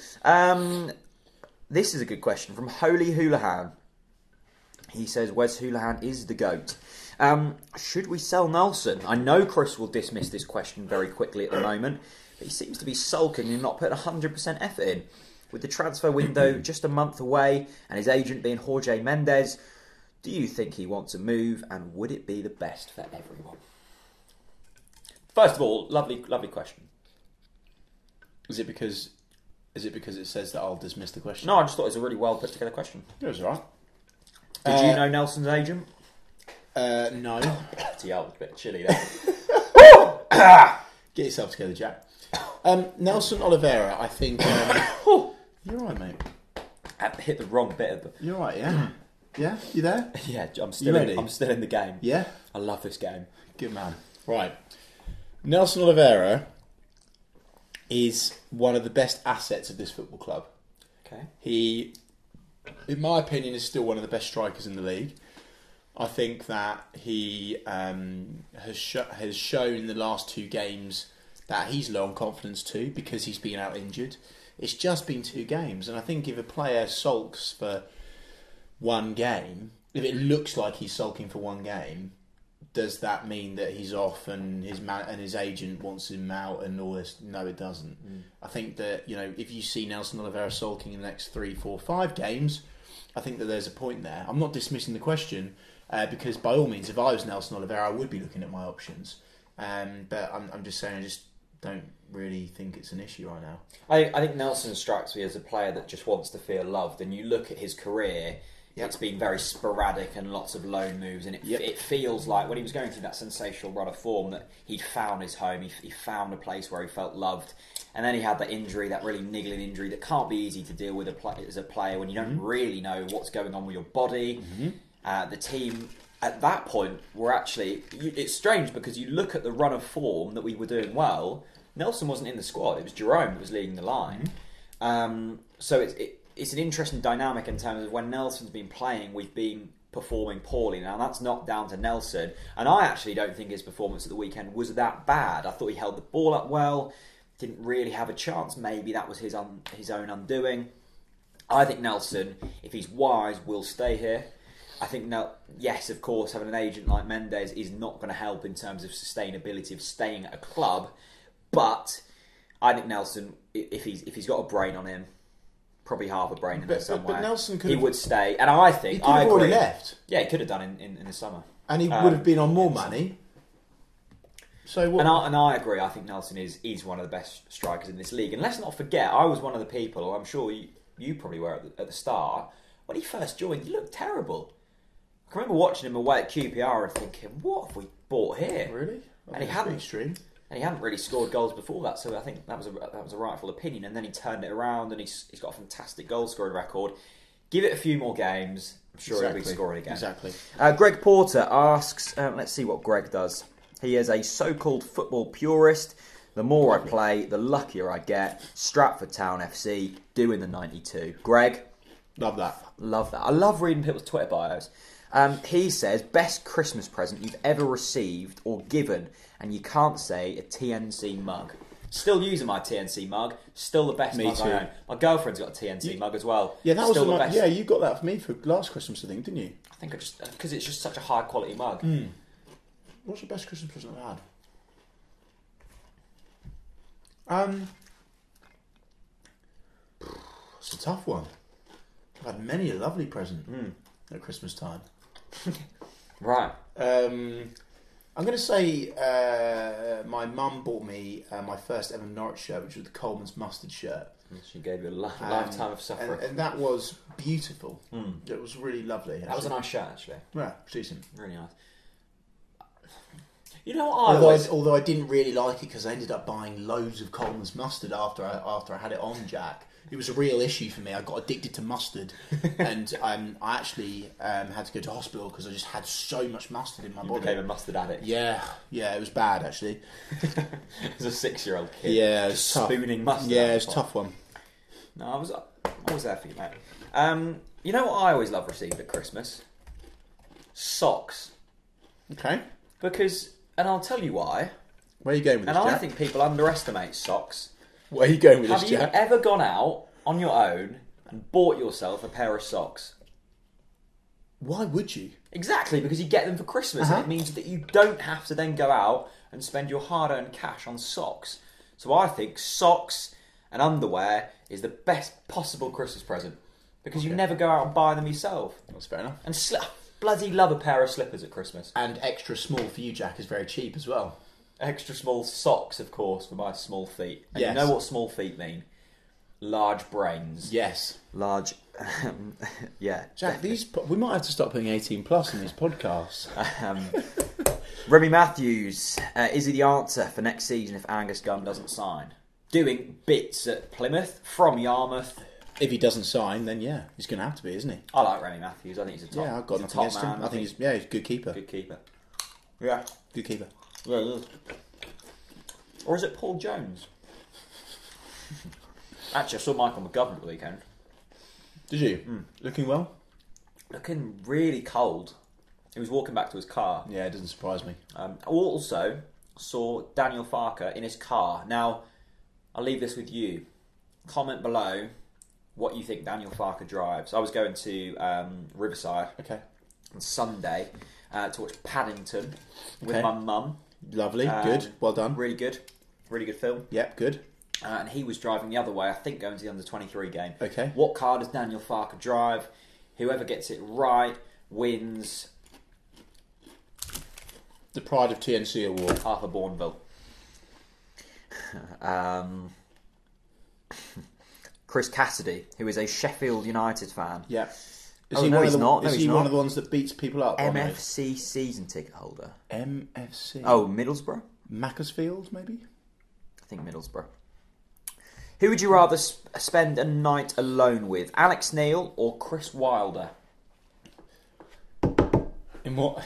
This is a good question from Holy Houlihan. He says Wes Hoolahan is the GOAT. Should we sell Nelson? I know Chris will dismiss this question very quickly at the moment, but he seems to be sulking and not putting 100% effort in. With the transfer window just a month away and his agent being Jorge Mendes, do you think he wants a move, and would it be the best for everyone? First of all, lovely question. Is it because it says that I'll dismiss the question? No, I just thought it was a really well put together question. It was alright. Did you know Nelson's agent? No. Bloody hell, it's a bit chilly there. Get yourself together, Jack. Nelson Oliveira, I think... you're right, mate. I hit the wrong bit of the... You're right, yeah? Yeah? You there? Yeah, I'm still in the game. Yeah? I love this game. Good man. Right. Nelson Oliveira is one of the best assets of this football club. Okay. He, in my opinion, is still one of the best strikers in the league. I think that he has shown in the last 2 games that he's low on confidence too, because he's been out injured. It's just been 2 games, and I think if a player sulks for 1 game, if it looks like he's sulking for 1 game, does that mean that he's off and his agent wants him out and all this? No, it doesn't. I think that, if you see Nelson Oliveira sulking in the next 3, 4, 5 games, I think that there's a point there. I'm not dismissing the question, because by all means, if I was Nelson Oliveira, I would be looking at my options. But I'm just saying, I just don't really think it's an issue right now. I think Nelson strikes me as a player that just wants to feel loved, and you look at his career, it's been very sporadic and lots of loan moves, and it feels like when he was going through that sensational run of form that he'd found his home, he found a place where he felt loved, and then he had that injury, that really niggling injury that can't be easy to deal with as a player when you don't really know what's going on with your body. The team at that point were actually... It's strange because you look at the run of form that we were doing well, Nelson wasn't in the squad, it was Jerome that was leading the line. So it's an interesting dynamic in terms of when Nelson's been playing, we've been performing poorly. Now, that's not down to Nelson, and I actually don't think his performance at the weekend was that bad. I thought he held the ball up well, didn't really have a chance. Maybe that was his own undoing. I think Nelson, if he's wise, will stay here. I think, yes, of course, having an agent like Mendes is not going to help in terms of sustainability of staying at a club, but I think Nelson, if he's got a brain on him, probably half a brain in there somewhere, but Nelson he would stay. And I think... He could have already left. Yeah, he could have done in the summer. And he would have been on more money. So what? And I agree. I think Nelson is one of the best strikers in this league. And let's not forget, I was one of the people, I'm sure you probably were at the start, when he first joined, he looked terrible. I can remember watching him away at QPR and thinking, what have we bought here? Really? And he hadn't really scored goals before that, so I think that was a rightful opinion. And then he turned it around, and he's got a fantastic goal scoring record. Give it a few more games, I'm sure he'll be scoring again. Exactly. Greg Porter asks, let's see what Greg does. He is a so-called football purist. The more I play, the luckier I get. Stratford Town FC, doing the 92. Greg? Love that. Love that. I love reading people's Twitter bios. He says, best Christmas present you've ever received or given, and you can't say a TNC mug. Still using my TNC mug. Still the best mug I own. My girlfriend's got a TNC mug as well. Yeah, that still was the best. Yeah, you got that for me for last Christmas, I think, didn't you? I think because it's just such a high quality mug. What's your best Christmas present I've had? It's a tough one. I've had many a lovely present at Christmas time. Right. I'm going to say my mum bought me my first ever Norwich shirt, which was the Coleman's mustard shirt. She gave you a lifetime of suffering. And that was beautiful. It was really lovely. Actually. That was a nice shirt, actually. Yeah, decent. Really nice. You know what although I didn't really like it because I ended up buying loads of Coleman's mustard after I had it on, Jack. It was a real issue for me. I got addicted to mustard, and I actually had to go to hospital because I just had so much mustard in my body. You became a mustard addict. Yeah, it was bad actually. As a 6-year-old kid, yeah, just spooning mustard. Yeah, it's a tough one. No, I was there for you, mate. You know what I always love receiving at Christmas? Socks. Okay. Because, and I'll tell you why. Where are you going with this, Jack? And I think people underestimate socks. Where are you going with this, Jack? Have you ever gone out on your own and bought yourself a pair of socks? Why would you? Exactly, because you get them for Christmas, and it means that you don't have to then go out and spend your hard-earned cash on socks. So I think socks and underwear is the best possible Christmas present, because you never go out and buy them yourself. That's fair enough. And bloody love a pair of slippers at Christmas. And extra small for you, Jack, is very cheap as well. Extra small socks, of course, for my small feet. And yes. You know what small feet mean? Large brains. Yes. Large... yeah. Jack, we might have to stop putting 18 plus in these podcasts. Remy Matthews, is he the answer for next season if Angus Gunn doesn't sign? Doing bits at Plymouth, from Yarmouth. If he doesn't sign, then yeah, he's going to have to be, isn't he? I like Remy Matthews. I think he's a top. Yeah, I've got nothing against him. I think he's a good keeper. Good keeper. Yeah. Good keeper. Yeah. Or is it Paul Jones? Actually, I saw Michael McGovern at the weekend. Did you? Looking well? Looking really cold. He was walking back to his car. Yeah, it doesn't surprise me. I also saw Daniel Farker in his car. Now, I'll leave this with you. Comment below what you think Daniel Farker drives. I was going to Riverside on Sunday to watch Paddington with my mum. Lovely, good, well done. Really good film. Yep, good. And he was driving the other way, I think going to the under-23 game. Okay. What car does Daniel Farker drive? Whoever gets it right wins the Pride of TNC Award. Arthur Bourneville. Chris Cassidy, who is a Sheffield United fan. Yeah. Is he one of the ones that beats people up? MFC season ticket holder. MFC? Oh, Middlesbrough? Macclesfield, maybe? I think Middlesbrough. Who would you rather spend a night alone with? Alex Neil or Chris Wilder? In what?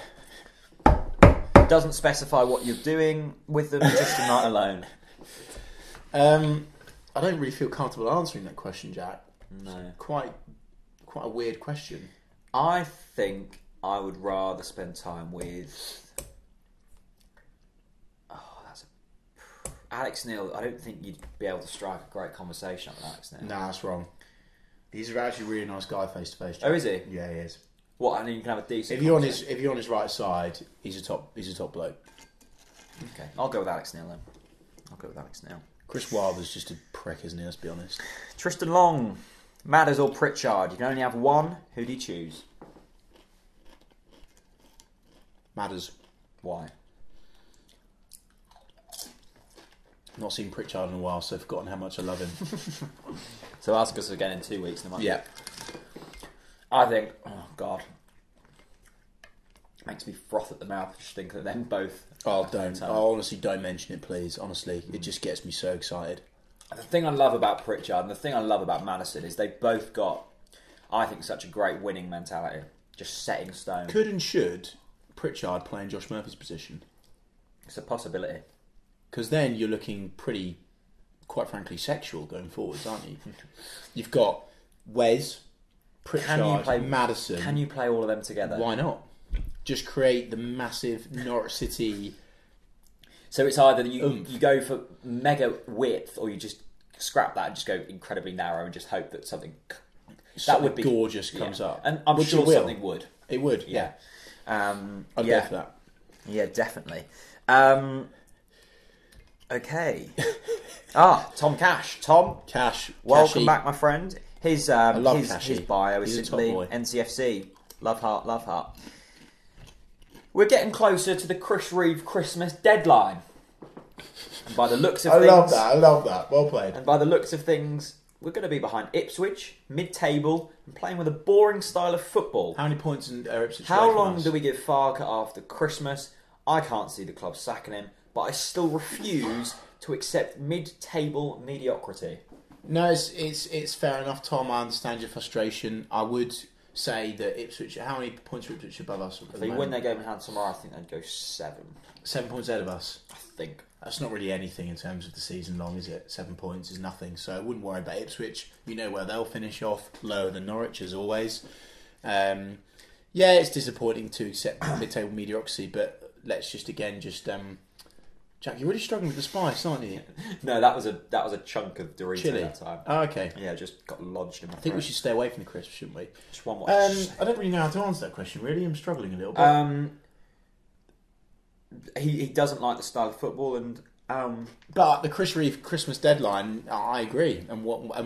Doesn't specify what you're doing with them, just a night alone. I don't really feel comfortable answering that question, Jack. No. Quite a weird question. I think I would rather spend time with... Alex Neil. I don't think you'd be able to strike a great conversation with Alex Neil. Nah, that's wrong. He's actually a really nice guy face to face. Oh, is he? Yeah, he is. What? And you can have a decent. If you're on his right side, he's a top bloke. Okay, I'll go with Alex Neil then. Chris Wilder's just a prick, isn't he? Let's be honest. Tristan Long, Madders or Pritchard? You can only have one. Who do you choose? Madders. Why? Not seen Pritchard in a while, so I've forgotten how much I love him. So ask us again in 2 weeks. Yeah. I think, oh God, makes me froth at the mouth just thinking of them both. Oh, don't. Oh, honestly, don't mention it, please. Honestly, it just gets me so excited. The thing I love about Pritchard and the thing I love about Madison is they've both got, I think, such a great winning mentality. Just set in stone. Could and should Pritchard play in Josh Murphy's position? It's a possibility. Because then you're looking pretty, quite frankly, sexual going forwards, aren't you? You've got Wes, Pritchard, Madison. Can you play all of them together? Why not? Just create the massive Norwich City. So it's either you go for mega width, or you just scrap that and just go incredibly narrow and just hope that something would be gorgeous comes up. And I'm sure something would. It would, yeah. I'd go for that. Yeah, definitely. Okay. Tom Cash. Tom Cash. Welcome back, my friend. His bio is simply NCFC. Love heart. We're getting closer to the Chris Reeve Christmas deadline. And by the looks of things... I love that. Well played. And by the looks of things, we're going to be behind Ipswich, mid-table, and playing with a boring style of football. How many points are Ipswich? How long do we give Farker after Christmas? I can't see the club sacking him, but I still refuse to accept mid-table mediocrity. No, it's fair enough, Tom. I understand your frustration. I would say that Ipswich... How many points are Ipswich above us? If they win their game in hand tomorrow, I think they'd go 7. 7 points ahead of us? I think. That's not really anything in terms of the season long, is it? 7 points is nothing, so I wouldn't worry about Ipswich. You know where they'll finish off, lower than Norwich, as always. Yeah, it's disappointing to accept mid-table mediocrity, but let's just Jack, you're really struggling with the spice, aren't you? No, that was a chunk of Dorito Chili. that time. Oh, okay. Yeah, it just got lodged in my I think we throat. should stay away from the crisps, shouldn't we? Just one more. I don't really know how to answer that question. Really, I'm struggling a little bit. He doesn't like the style of football, and But the Chris Reeve Christmas deadline, I agree. And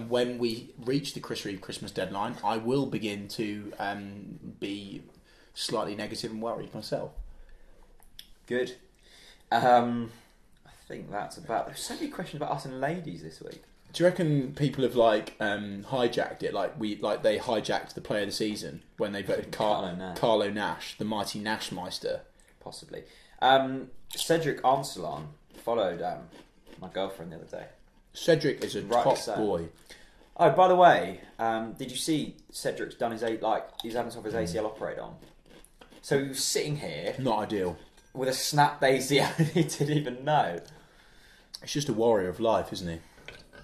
when we reach the Chris Reeve Christmas deadline, I will begin to be slightly negative and worried myself. good. I think that's about. There's so many questions about us and ladies this week. Do you reckon people have hijacked it? Like they hijacked the player of the season when they voted Carlo Nash, the mighty Nashmeister. Possibly. Cedric Armstrong followed my girlfriend the other day. Cedric is a Rightly top so. boy. Oh, by the way, did you see Cedric's done he's having some of his ACL operated on? So he was sitting here Not ideal. with a snapped ACL and he didn't even know. It's just a warrior of life, isn't he?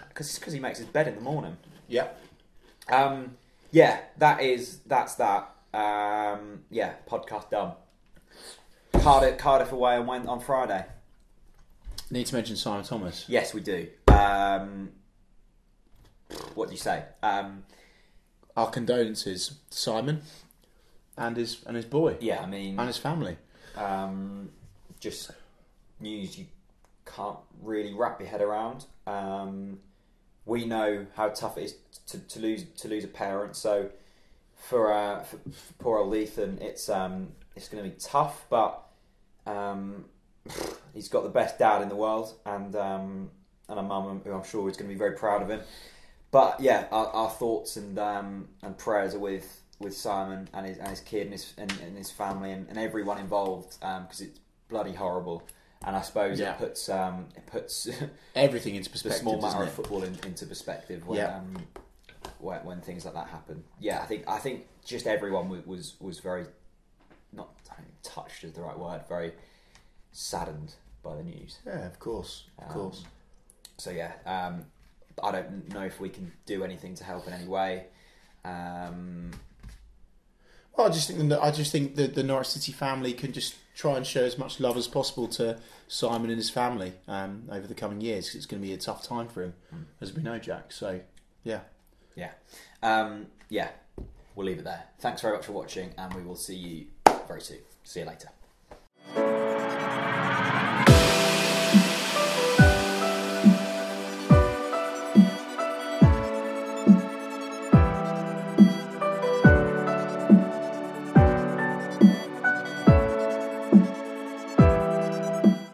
Because he makes his bed in the morning. Yep. Yeah, that's that. Yeah, podcast done. Cardiff away and went on Friday. Need to mention Simon Thomas. Yes, we do. What do you say? Our condolences to Simon and his boy. Yeah, I mean, And his family. just news you can't really wrap your head around. We know how tough it is to lose a parent. So for poor old Ethan, it's going to be tough. But he's got the best dad in the world, and a mum who I'm sure is going to be very proud of him. But yeah, our thoughts and prayers are with Simon and his kid and his family and everyone involved, because it's bloody horrible. And I suppose it puts everything into perspective. The small matter doesn't of football into perspective when things like that happen. Yeah, I think just everyone was very, not, I don't think touched is the right word, very saddened by the news. Yeah, of course. So yeah, I don't know if we can do anything to help in any way. Well, I just think the Norwich City family can just try and show as much love as possible to Simon and his family over the coming years. 'Cause it's going to be a tough time for him, as we know, Jack. So, yeah. We'll leave it there. Thanks very much for watching, and we will see you very soon. See you later.